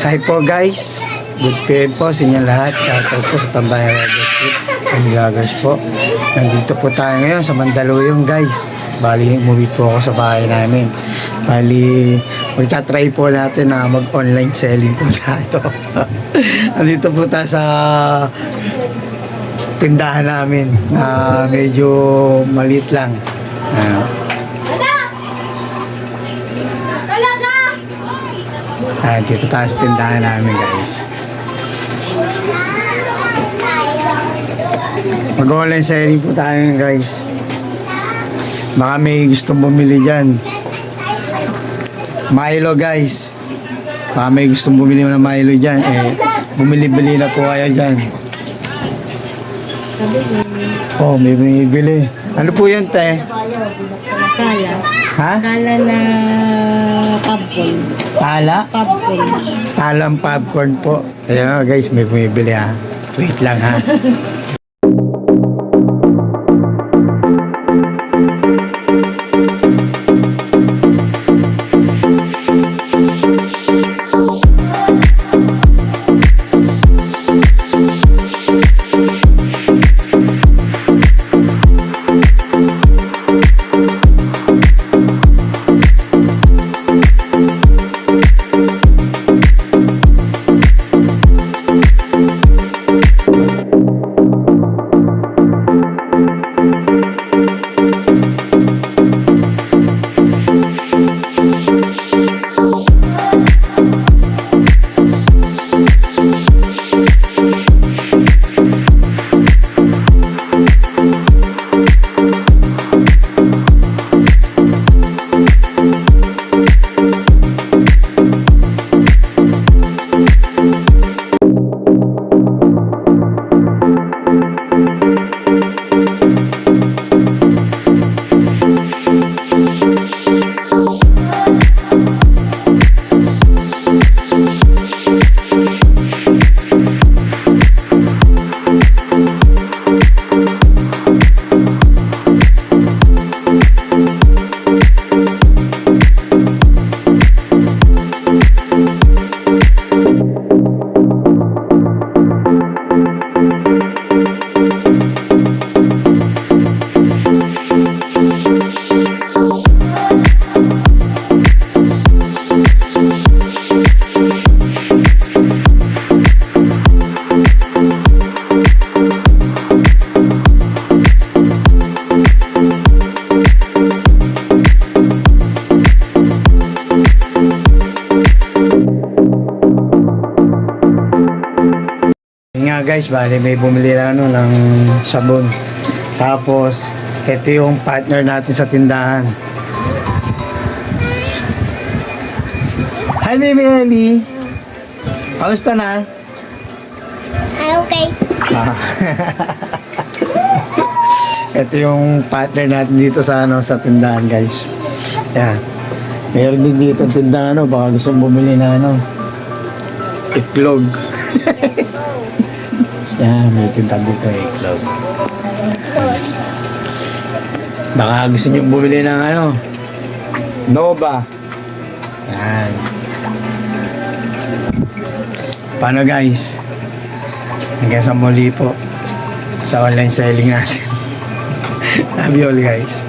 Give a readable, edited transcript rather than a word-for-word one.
Hi po guys, good PM po sa inyo lahat. Shoutout po sa Tambayan Radio and vloggers po. Nandito po tayo ngayon sa Mandaluyong guys. Bali, umuwi po ako sa bahay namin. Bali, magta-try po natin na mag-online selling po tayo. Nandito po tayo sa tindahan namin na medyo maliit lang. Dito tayo sa tindahan namin guys. Mag-online selling po tayo guys. Baka may gustong bumili dyan. Milo guys. Baka may gustong bumili ng Milo dyan. Bumili-bili na po kayo dyan. Oh, may bumibili. Ano po yan, te? Kala. Ha? Kala na popcorn. Tala? Popcorn. Talang popcorn po. Ayan guys, may bumibili ha. Wait lang ha. Nga guys, bali may bumili na ng sabon. Tapos ito yung partner natin sa tindahan. Hi baby Ellie. Kamusta na? Okay. Ito yung partner natin dito sa sa tindahan guys. Yan. Meron din dito tindahan baka gusto bumili na itlog. Yan, may tindahan dito itlog. Baka gusto nyo bumili ng Nova. Yan. Paano guys? Hanggang sa muli po sa online selling natin. Love you all guys.